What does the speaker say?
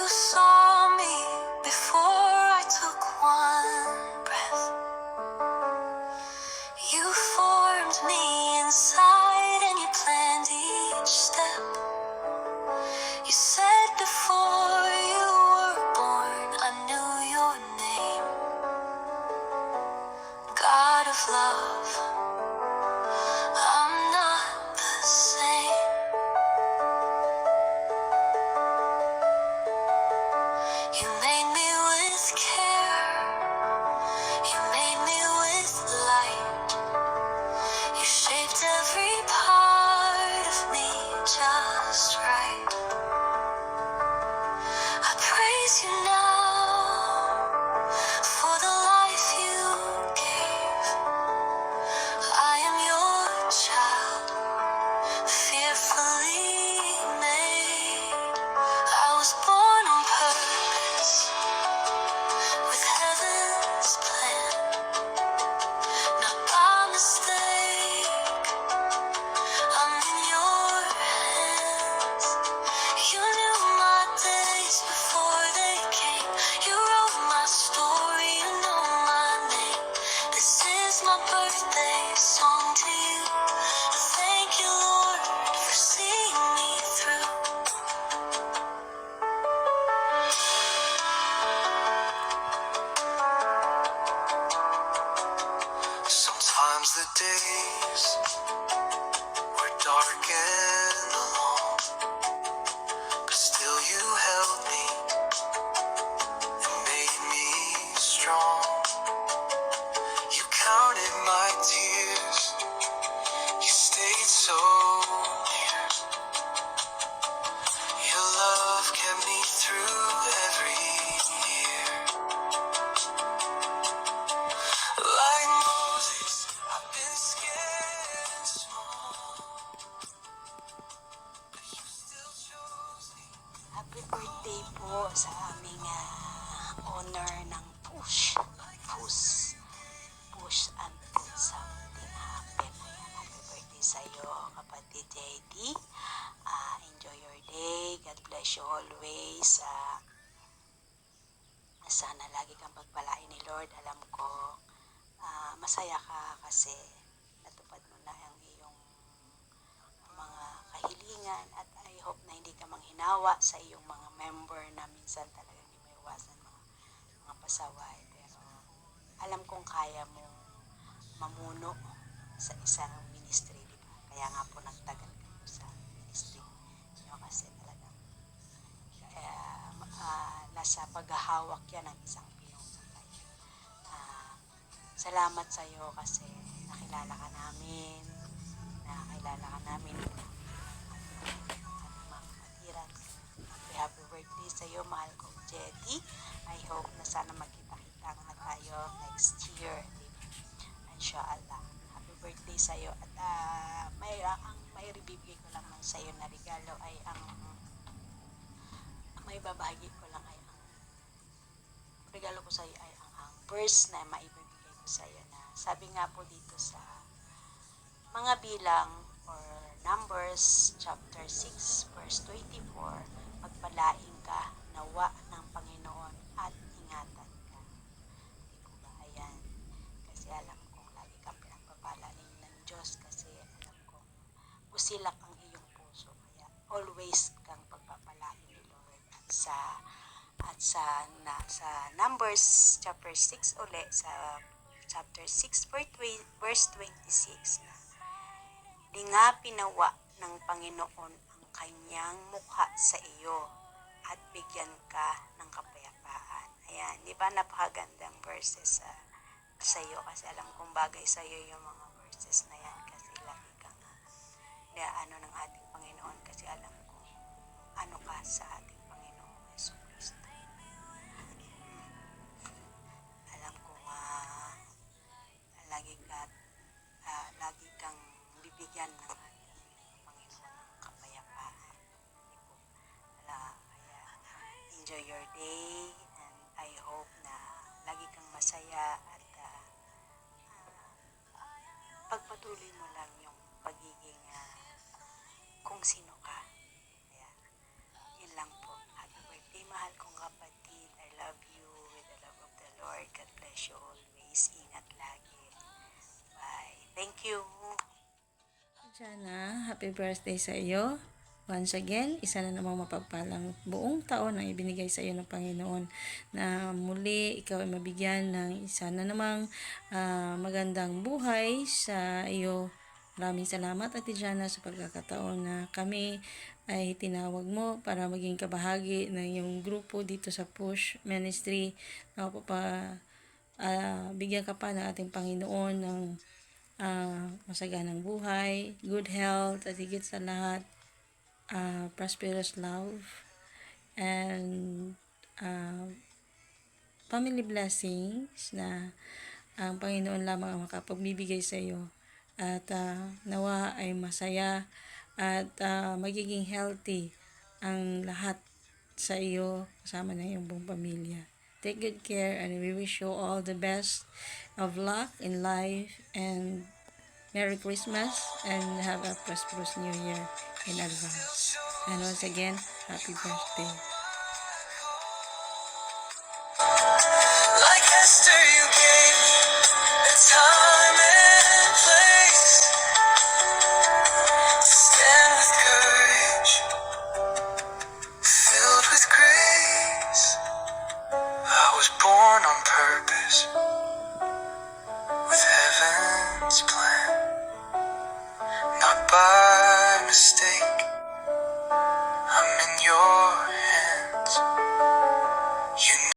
You saw me before I took one breath. You formed me inside and you planned each step. You said before you were born, I knew your name. God of love, I'm not the same. You made me with care. You made me with light. You shaped every part of me just right. I praise you now for the life you gave. I am your child, fearfully made. I was born on purpose, with heaven's plan, not by mistake. I'm in your hands. You knew my days before they came. You wrote my story, you know my name. This is my birthday song to you. Thank you, Lord, for seeing me through. Sometimes the days were dark and alone, but still you held me and made me strong. You counted my tears, you stayed so near. Your love kept me through every year. Like Moses, I've been scared and small, but you still chose me. Happy birthday po sa aming owner ng push and put something happen. Ayan, happy birthday sa iyo, kapatid JD. Enjoy your day. God bless you always. Sana lagi kang pagpalain ni Lord. Alam ko masaya ka kasi natupad mo na ang iyong mga kahilingan, at I hope na hindi ka manghinawa sa iyong mga member na minsan talaga hindi may iwasan mga pasaway, pero alam kong kaya mo mamuno sa isang ministry, di ba? Kaya nga po nagtagal kayo sa ministry nyo kasi talagang nasa paghahawak yan ng isang pinunay. Salamat sa iyo kasi nakilala ka namin ating mga kapatiran. Happy birthday sa iyo, mahal kong Jetty. I hope na sana magkita-kita na tayo next year. Inshallah. Happy birthday sa iyo. At may ibibigay ko lang sa iyo na regalo ay may babahagi ko lang ay regalo ko sa iyo ay ang verse na maibibigay ko sa iyo, na sabi nga po dito sa mga bilang or Numbers chapter 6 verse 24, magpalain ka nawa ng Panginoon at ingatan ka. Di po ba? Ayan. Kasi alam kong lagi kang pinagpapala ng Diyos, kasi alam kong busilak ang iyong puso. Kaya always kang pagpapalain ni Lord. At sa Numbers chapter 6 uli, sa chapter 6 verse 26, na lingapin nawa ng Panginoon ang kanyang mukha sa iyo at bigyan ka ng kapayapaan. Ayan, di ba napakagandang verses sa iyo, kasi alam kong bagay sa iyo yung mga verses na yan, kasi lagi kang ng ating Panginoon, kasi alam kong ano ka sa ating Panginoon Yesu Cristo. Alam kong lagi kang bibigyan ng ating Panginoon ng kapayapaan. Kaya enjoy your day, and I hope na lagi kang masaya, at pagpatuloy mo lang yung pagiging kung sino ka. Kaya yun lang po. Happy birthday mahal kong kapatid. I love you with the love of the Lord. God bless you always. Ingat lagi. Bye. Thank you. Jana, happy birthday sa iyo. Once again, isa na namang mapagpalang buong taon ang ibinigay sa iyo ng Panginoon na muli ikaw ay mabigyan ng isa na namang magandang buhay sa iyo. Maraming salamat Ate Jana sa pagkakataon na kami ay tinawag mo para maging kabahagi ng iyong grupo dito sa Push Ministry na bigyan ka pa ng ating Panginoon ng masaganang buhay, good health, at higit sa lahat, prosperous love, and family blessings na ang Panginoon lamang ang makapagbibigay sa iyo. At nawa ay masaya at magiging healthy ang lahat sa iyo kasama ng iyong buong pamilya. Take good care and we wish you all the best of luck in life and Merry Christmas and have a prosperous New Year in advance. And once again, happy birthday.